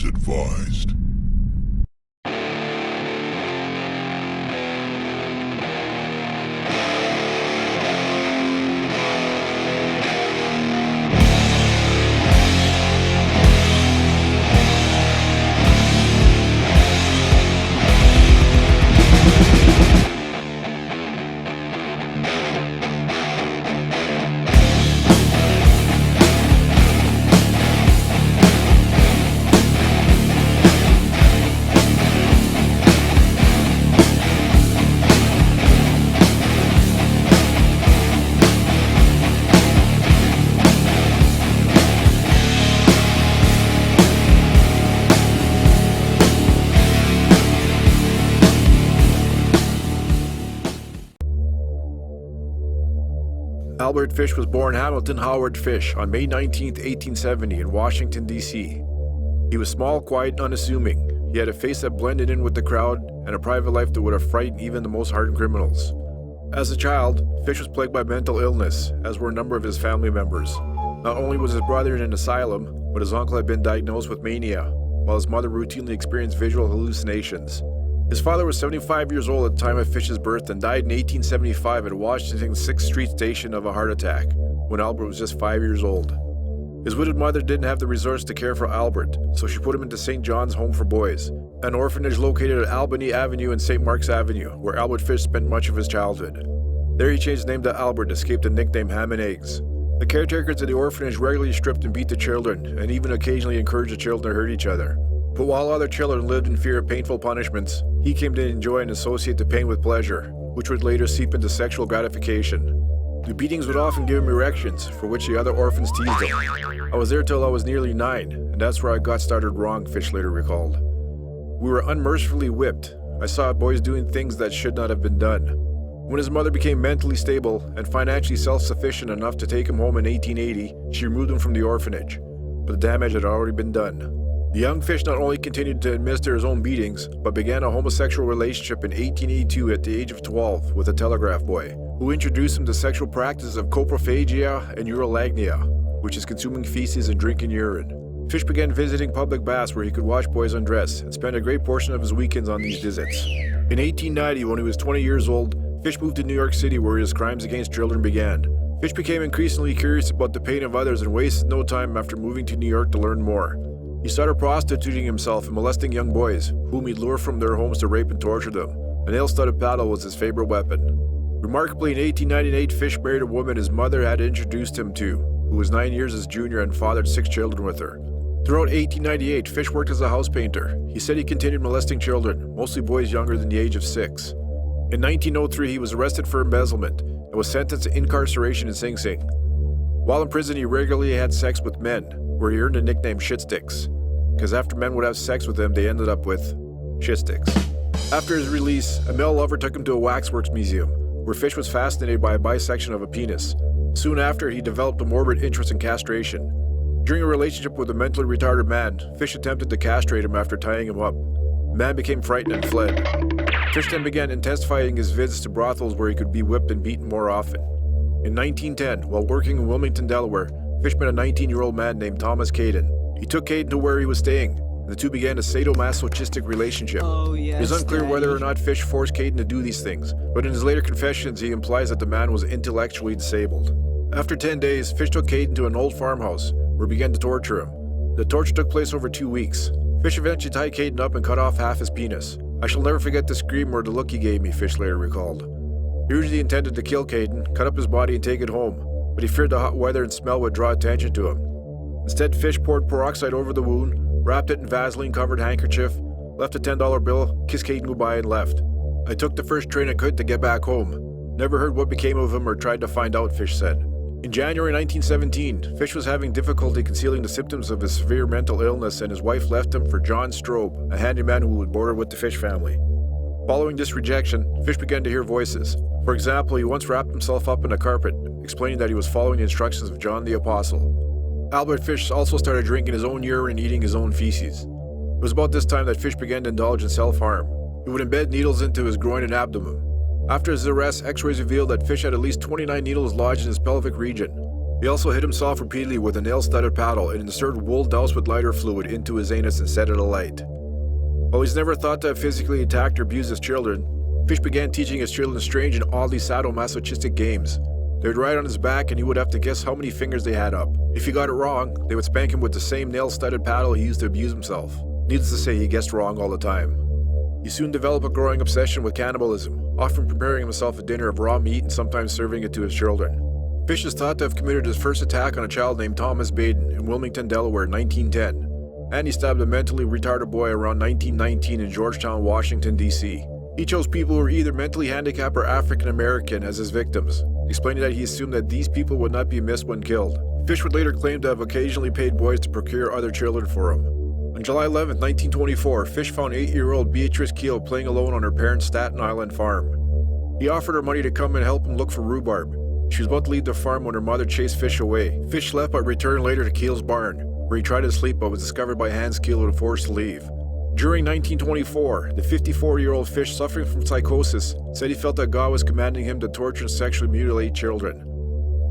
advised. Albert Fish was born Hamilton Howard Fish on May 19, 1870 in Washington, D.C. He was small, quiet, and unassuming. He had a face that blended in with the crowd and a private life that would have frightened even the most hardened criminals. As a child, Fish was plagued by mental illness, as were a number of his family members. Not only was his brother in an asylum, but his uncle had been diagnosed with mania, while his mother routinely experienced visual hallucinations. His father was 75 years old at the time of Fish's birth and died in 1875 at Washington's 6th Street station of a heart attack, when Albert was just 5 years old. His widowed mother didn't have the resources to care for Albert, so she put him into St. John's Home for Boys, an orphanage located at Albany Avenue and St. Mark's Avenue, where Albert Fish spent much of his childhood. There he changed his name to Albert, escaped the nickname Ham and Eggs. The caretakers of the orphanage regularly stripped and beat the children, and even occasionally encouraged the children to hurt each other. But while other children lived in fear of painful punishments, he came to enjoy and associate the pain with pleasure, which would later seep into sexual gratification. The beatings would often give him erections, for which the other orphans teased him. I was there till I was nearly 9, and that's where I got started wrong, Fish later recalled. We were unmercifully whipped. I saw boys doing things that should not have been done. When his mother became mentally stable and financially self-sufficient enough to take him home in 1880, she removed him from the orphanage, but the damage had already been done. The young Fish not only continued to administer his own beatings, but began a homosexual relationship in 1882 at the age of 12 with a telegraph boy, who introduced him to sexual practices of coprophilia and urophilia, which is consuming feces and drinking urine. Fish began visiting public baths where he could watch boys undress and spent a great portion of his weekends on these visits. In 1890, when he was 20 years old, Fish moved to New York City where his crimes against children began. Fish became increasingly curious about the pain of others and wasted no time after moving to New York to learn more. He started prostituting himself and molesting young boys, whom he'd lure from their homes to rape and torture them. A nail-studded paddle was his favorite weapon. Remarkably, in 1898, Fish married a woman his mother had introduced him to, who was 9 years his junior and fathered 6 children with her. Throughout 1898, Fish worked as a house painter. He said he continued molesting children, mostly boys younger than the age of 6. In 1903, he was arrested for embezzlement and was sentenced to incarceration in Sing Sing. While in prison, he regularly had sex with men, where he earned the nickname Shitsticks, because after men would have sex with him, they ended up with shitsticks. After his release, a male lover took him to a waxworks museum, where Fish was fascinated by a bisection of a penis. Soon after, he developed a morbid interest in castration. During a relationship with a mentally retarded man, Fish attempted to castrate him after tying him up. The man became frightened and fled. Fish then began intensifying his visits to brothels where he could be whipped and beaten more often. In 1910, while working in Wilmington, Delaware, Fish met a 19-year-old man named Thomas Caden. He took Caden to where he was staying, and the two began a sadomasochistic relationship. It is unclear whether or not Fish forced Caden to do these things, but in his later confessions he implies that the man was intellectually disabled. After 10 days, Fish took Caden to an old farmhouse, where he began to torture him. The torture took place over 2 weeks. Fish eventually tied Caden up and cut off half his penis. I shall never forget the scream or the look he gave me, Fish later recalled. He originally intended to kill Caden, cut up his body and take it home, but he feared the hot weather and smell would draw attention to him. Instead, Fish poured peroxide over the wound, wrapped it in Vaseline-covered handkerchief, left a $10 bill, kissed Caden goodbye and left. I took the first train I could to get back home. Never heard what became of him or tried to find out, Fish said. In January 1917, Fish was having difficulty concealing the symptoms of his severe mental illness and his wife left him for John Strobe, a handyman who would board with the Fish family. Following this rejection, Fish began to hear voices. For example, he once wrapped himself up in a carpet, explaining that he was following the instructions of John the Apostle. Albert Fish also started drinking his own urine and eating his own feces. It was about this time that Fish began to indulge in self-harm. He would embed needles into his groin and abdomen. After his arrest, x-rays revealed that Fish had at least 29 needles lodged in his pelvic region. He also hit himself repeatedly with a nail-studded paddle and inserted wool doused with lighter fluid into his anus and set it alight. While he's never thought to have physically attacked or abused his children, Fish began teaching his children strange and oddly sadomasochistic games. They would ride on his back and he would have to guess how many fingers they had up. If he got it wrong, they would spank him with the same nail-studded paddle he used to abuse himself. Needless to say, he guessed wrong all the time. He soon developed a growing obsession with cannibalism, often preparing himself a dinner of raw meat and sometimes serving it to his children. Fish is thought to have committed his first attack on a child named Thomas Baden in Wilmington, Delaware in 1910, and he stabbed a mentally retarded boy around 1919 in Georgetown, Washington, D.C. He chose people who were either mentally handicapped or African American as his victims, explaining that he assumed that these people would not be missed when killed. Fish would later claim to have occasionally paid boys to procure other children for him. On July 11, 1924, Fish found 8-year-old Beatrice Keel playing alone on her parents' Staten Island farm. He offered her money to come and help him look for rhubarb. She was about to leave the farm when her mother chased Fish away. Fish left but returned later to Keel's barn, where he tried to sleep but was discovered by Hans Keel and forced to leave. During 1924, the 54-year-old Fish, suffering from psychosis, said he felt that God was commanding him to torture and sexually mutilate children.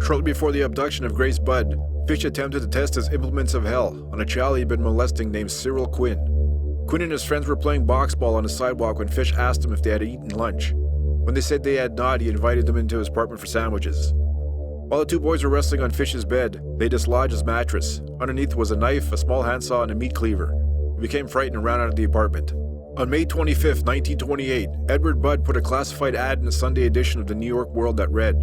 Shortly before the abduction of Grace Budd, Fish attempted to test his implements of hell on a child he'd been molesting named Cyril Quinn. Quinn and his friends were playing boxball on the sidewalk when Fish asked them if they had eaten lunch. When they said they had not, he invited them into his apartment for sandwiches. While the two boys were wrestling on Fish's bed, they dislodged his mattress. Underneath was a knife, a small handsaw, and a meat cleaver. He became frightened and ran out of the apartment. On May 25, 1928, Edward Budd put a classified ad in the Sunday edition of the New York World that read,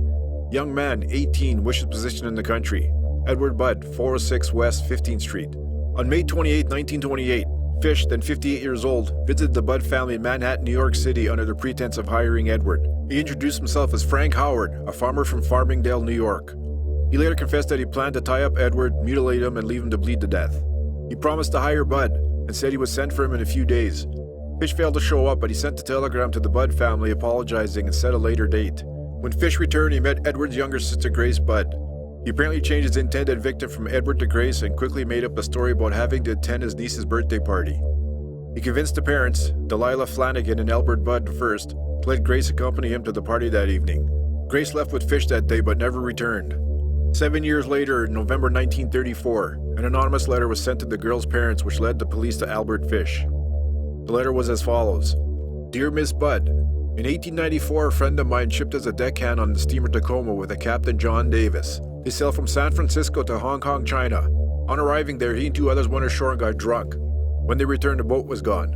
"Young man, 18, wishes position in the country. Edward Budd, 406 West 15th Street." On May 28, 1928, Fish, then 58 years old, visited the Budd family in Manhattan, New York City under the pretense of hiring Edward. He introduced himself as Frank Howard, a farmer from Farmingdale, New York. He later confessed that he planned to tie up Edward, mutilate him, and leave him to bleed to death. He promised to hire Budd and said he would send for him in a few days. Fish failed to show up, but he sent a telegram to the Budd family apologizing and set a later date. When Fish returned, he met Edward's younger sister, Grace Budd. He apparently changed his intended victim from Edward to Grace and quickly made up a story about having to attend his niece's birthday party. He convinced the parents, Delilah Flanagan and Albert Budd first, to let Grace accompany him to the party that evening. Grace left with Fish that day but never returned. 7 years later, in November 1934, an anonymous letter was sent to the girl's parents which led the police to Albert Fish. The letter was as follows. Dear Miss Budd, in 1894, a friend of mine shipped as a deckhand on the steamer Tacoma with a Captain John Davis. They sailed from San Francisco to Hong Kong, China. On arriving there, he and two others went ashore and got drunk. When they returned, the boat was gone.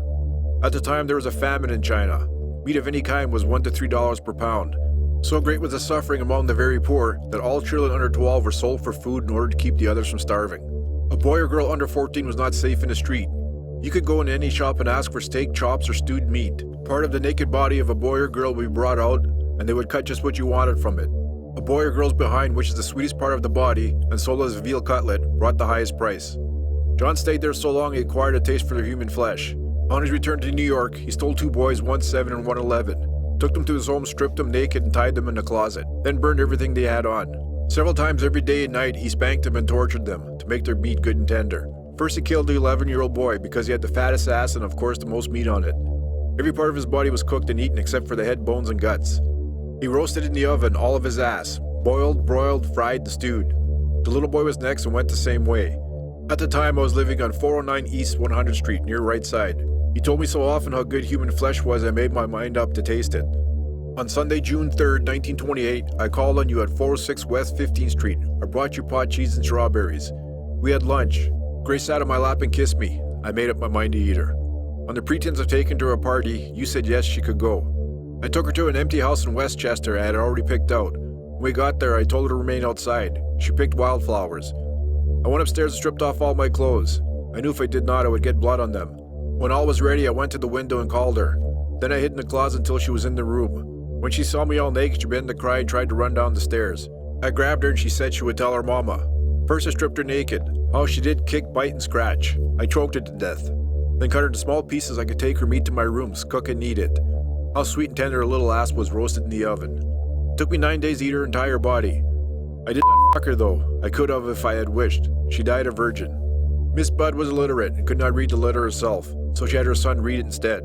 At the time, there was a famine in China. Meat of any kind was $1 to $3 per pound. So great was the suffering among the very poor that all children under 12 were sold for food in order to keep the others from starving. A boy or girl under 14 was not safe in the street. You could go into any shop and ask for steak, chops, or stewed meat. Part of the naked body of a boy or girl would be brought out, and they would cut just what you wanted from it. A boy or girl's behind, which is the sweetest part of the body, and sold as a veal cutlet, brought the highest price. John stayed there so long he acquired a taste for their human flesh. On his return to New York, he stole two boys, one 7 and one 11, took them to his home, stripped them naked, and tied them in a closet, then burned everything they had on. Several times every day and night, he spanked them and tortured them to make their meat good and tender. First, he killed the 11-year-old boy because he had the fattest ass and, of course, the most meat on it. Every part of his body was cooked and eaten except for the head, bones, and guts. He roasted in the oven all of his ass, boiled, broiled, fried, and stewed. The little boy was next and went the same way. At the time, I was living on 409 East 100th Street, near Right Side. He told me so often how good human flesh was I made my mind up to taste it. On Sunday, June 3rd, 1928, I called on you at 406 West 15th Street. I brought you pot cheese and strawberries. We had lunch. Grace sat on my lap and kissed me. I made up my mind to eat her. On the pretense of taking her to a party, you said yes, she could go. I took her to an empty house in Westchester I had already picked out. When we got there, I told her to remain outside. She picked wildflowers. I went upstairs and stripped off all my clothes. I knew if I did not, I would get blood on them. When all was ready, I went to the window and called her. Then I hid in the closet until she was in the room. When she saw me all naked, she began to cry and tried to run down the stairs. I grabbed her and she said she would tell her mama. First I stripped her naked. Oh, she did kick, bite, and scratch. I choked her to death. Then cut her into small pieces I could take her meat to my rooms, cook and eat it. How sweet and tender her little ass was roasted in the oven. It took me 9 days to eat her entire body. I did not fuck her though. I could have if I had wished. She died a virgin. Miss Budd was illiterate and could not read the letter herself, so she had her son read it instead.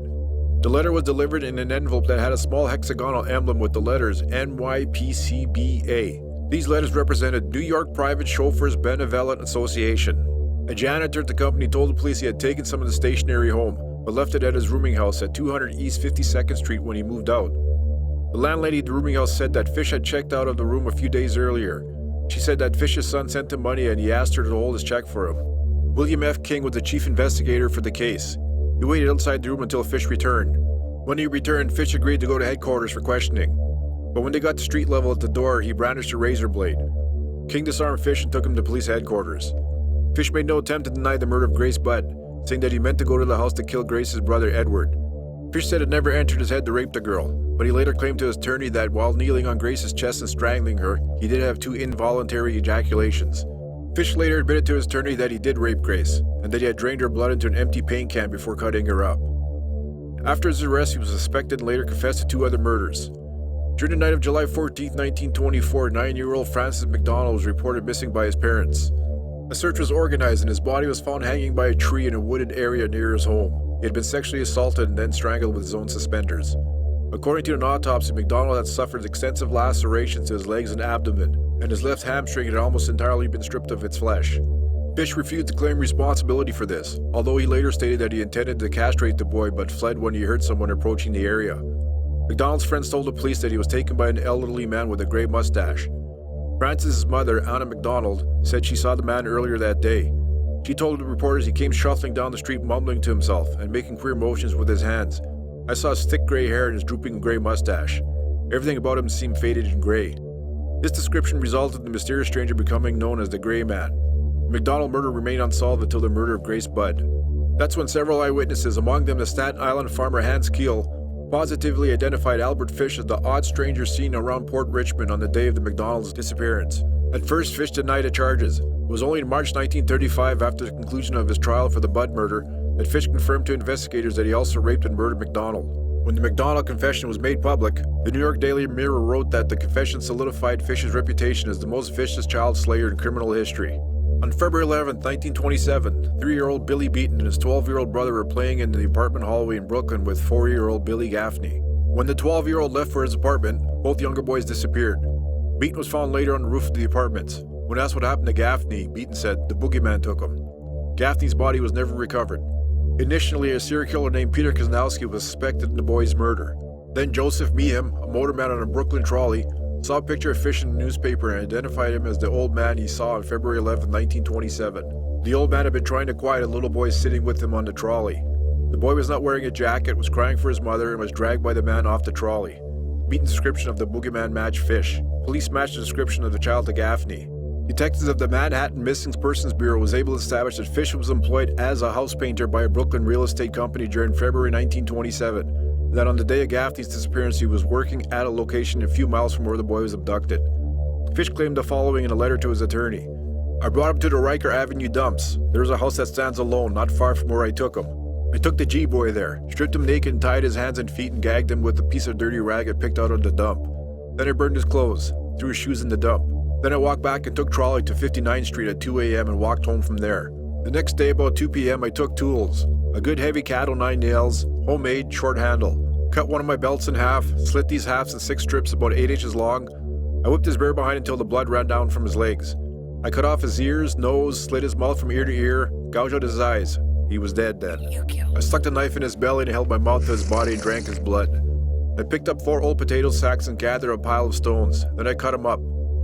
The letter was delivered in an envelope that had a small hexagonal emblem with the letters NYPCBA. These letters represented New York Private Chauffeurs Benevolent Association. A janitor at the company told the police he had taken some of the stationery home, but left it at his rooming house at 200 East 52nd Street when he moved out. The landlady at the rooming house said that Fish had checked out of the room a few days earlier. She said that Fish's son sent him money and he asked her to hold his check for him. William F. King was the chief investigator for the case. He waited outside the room until Fish returned. When he returned, Fish agreed to go to headquarters for questioning. But when they got to street level at the door, he brandished a razor blade. King disarmed Fish and took him to police headquarters. Fish made no attempt to deny the murder of Grace Budd, saying that he meant to go to the house to kill Grace's brother Edward. Fish said it never entered his head to rape the girl, but he later claimed to his attorney that while kneeling on Grace's chest and strangling her, he did have 2 involuntary ejaculations. Fish later admitted to his attorney that he did rape Grace, and that he had drained her blood into an empty paint can before cutting her up. After his arrest, he was suspected and later confessed to 2 other murders. During the night of July 14, 1924, 9-year-old Francis McDonnell was reported missing by his parents. A search was organized and his body was found hanging by a tree in a wooded area near his home. He had been sexually assaulted and then strangled with his own suspenders. According to an autopsy, McDonnell had suffered extensive lacerations to his legs and abdomen, and his left hamstring had almost entirely been stripped of its flesh. Fish refused to claim responsibility for this, although he later stated that he intended to castrate the boy but fled when he heard someone approaching the area. McDonnell's friends told the police that he was taken by an elderly man with a gray mustache. Francis's mother, Anna McDonald, said she saw the man earlier that day. She told the reporters he came shuffling down the street mumbling to himself and making queer motions with his hands. I saw his thick gray hair and his drooping gray mustache. Everything about him seemed faded and gray. This description resulted in the mysterious stranger becoming known as the Gray Man. The McDonnell murder remained unsolved until the murder of Grace Budd. That's when several eyewitnesses, among them the Staten Island farmer Hans Keel, positively identified Albert Fish as the odd stranger seen around Port Richmond on the day of the McDonnell's disappearance. At first, Fish denied the charges. It was only in March 1935, after the conclusion of his trial for the Budd murder, that Fish confirmed to investigators that he also raped and murdered McDonnell. When the McDonnell confession was made public, the New York Daily Mirror wrote that the confession solidified Fish's reputation as the most vicious child slayer in criminal history. On February 11, 1927, 3-year-old Billy Beaton and his 12-year-old brother were playing in the apartment hallway in Brooklyn with 4-year-old Billy Gaffney. When the 12-year-old left for his apartment, both younger boys disappeared. Beaton was found later on the roof of the apartments. When asked what happened to Gaffney, Beaton said the boogeyman took him. Gaffney's body was never recovered. Initially, a serial killer named Peter Kaznowski was suspected in the boy's murder. Then Joseph Meehan, a motorman on a Brooklyn trolley, saw a picture of Fish in the newspaper and identified him as the old man he saw on February 11, 1927. The old man had been trying to quiet a little boy sitting with him on the trolley. The boy was not wearing a jacket, was crying for his mother, and was dragged by the man off the trolley. Beaton's description of the boogeyman matched Fish. Police matched the description of the child to Gaffney. Detectives of the Manhattan Missing Persons Bureau was able to establish that Fish was employed as a house painter by a Brooklyn real estate company during February 1927. That on the day of Gaffney's disappearance, he was working at a location a few miles from where the boy was abducted. Fish claimed the following in a letter to his attorney. I brought him to the Riker Avenue dumps. There's a house that stands alone, not far from where I took him. I took the G-boy there, stripped him naked and tied his hands and feet and gagged him with a piece of dirty rag I picked out of the dump. Then I burned his clothes, threw his shoes in the dump. Then I walked back and took trolley to 59th Street at 2 a.m. and walked home from there. The next day about 2 p.m. I took tools, a good heavy cattle 9 nails, homemade, short handle. Cut one of my belts in half, slit these halves in 6 strips about 8 inches long. I whipped his rear behind until the blood ran down from his legs. I cut off his ears, nose, slit his mouth from ear to ear, gouged out his eyes. He was dead then. I stuck the knife in his belly and held my mouth to his body and drank his blood. I picked up 4 old potato sacks and gathered a pile of stones. Then I cut him up.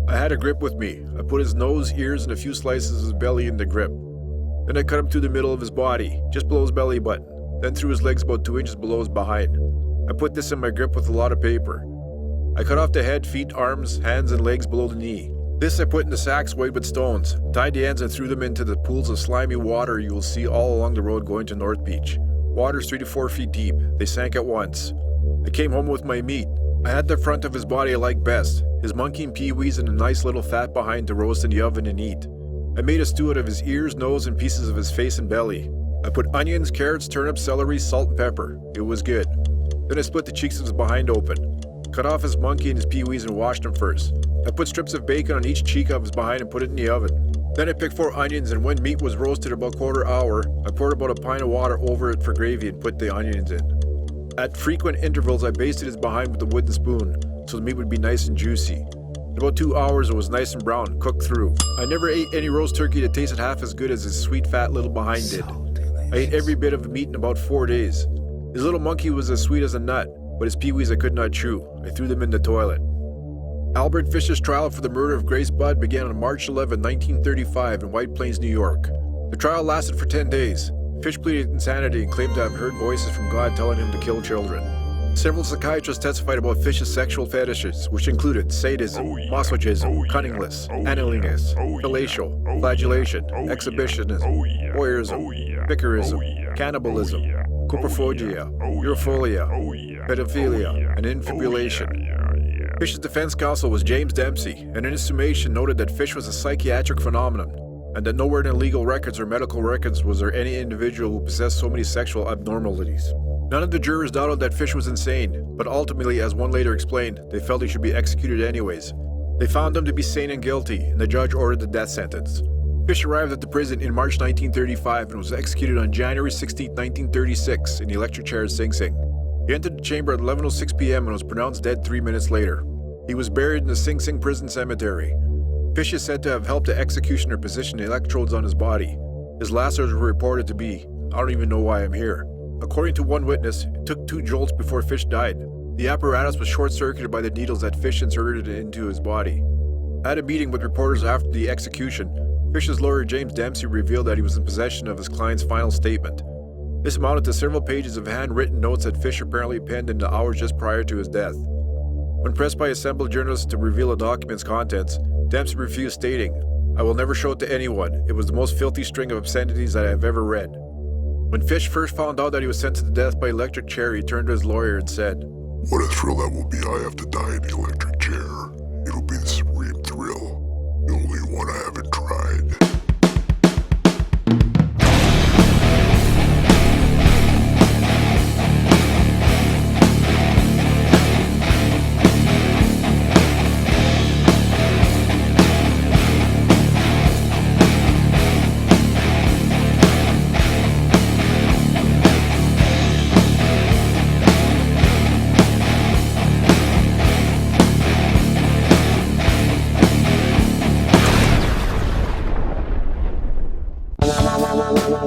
I had a grip with me. I put his nose, ears, and a few slices of his belly in the grip. Then I cut him through the middle of his body, just below his belly button, then through his legs about 2 inches below his behind. I put this in my grip with a lot of paper. I cut off the head, feet, arms, hands, and legs below the knee. This I put in the sacks weighed with stones, tied the ends and threw them into the pools of slimy water you will see all along the road going to North Beach. Water's 3 to 4 feet deep. They sank at once. I came home with my meat. I had the front of his body I liked best, his monkey and peewees and a nice little fat behind to roast in the oven and eat. I made a stew out of his ears, nose, and pieces of his face and belly. I put onions, carrots, turnips, celery, salt, and pepper. It was good. Then I split the cheeks of his behind open. Cut off his monkey and his peewees and washed them first. I put strips of bacon on each cheek of his behind and put it in the oven. Then I picked 4 onions, and when meat was roasted about a quarter hour, I poured about a pint of water over it for gravy and put the onions in. At frequent intervals, I basted his behind with a wooden spoon, so the meat would be nice and juicy. In about 2 hours, it was nice and brown, cooked through. I never ate any roast turkey that tasted half as good as his sweet fat little behind did. I ate every bit of the meat in about 4 days. His little monkey was as sweet as a nut, but his peewees I could not chew. I threw them in the toilet. Albert Fish's trial for the murder of Grace Budd began on March 11, 1935 in White Plains, New York. The trial lasted for 10 days. Fish pleaded insanity and claimed to have heard voices from God telling him to kill children. Several psychiatrists testified about Fish's sexual fetishes, which included sadism, masochism, cunningness, animaliness, fellatio, flagellation, exhibitionism, voyeurism, bickering, cannibalism, coprophilia, urophilia, pedophilia, and infibulation. Fish's defense counsel was James Dempsey, and in his summation noted that Fish was a psychiatric phenomenon, and that nowhere in legal records or medical records was there any individual who possessed so many sexual abnormalities. None of the jurors doubted that Fish was insane, but ultimately, as one later explained, they felt he should be executed anyways. They found him to be sane and guilty, and the judge ordered the death sentence. Fish arrived at the prison in March 1935 and was executed on January 16, 1936 in the electric chair at Sing Sing. He entered the chamber at 11:06 p.m. and was pronounced dead 3 minutes later. He was buried in the Sing Sing prison cemetery. Fish is said to have helped the executioner position the electrodes on his body. His last words were reported to be, "I don't even know why I'm here." According to one witness, it took 2 jolts before Fish died. The apparatus was short-circuited by the needles that Fish inserted into his body. At a meeting with reporters after the execution, Fish's lawyer James Dempsey revealed that he was in possession of his client's final statement. This amounted to several pages of handwritten notes that Fish apparently penned in the hours just prior to his death. When pressed by assembled journalists to reveal the document's contents, Dempsey refused, stating, "I will never show it to anyone. It was the most filthy string of obscenities that I have ever read." When Fish first found out that he was sentenced to death by electric chair, he turned to his lawyer and said, "What a thrill that will be. I have to die in the electric chair. It'll be the supreme thrill. The only one I haven't tried."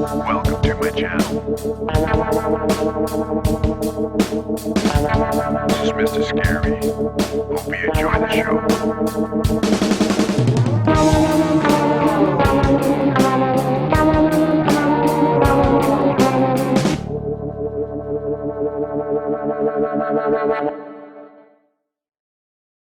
Welcome to my channel. This is Mr. Scary. Hope you enjoy the show. Thank you.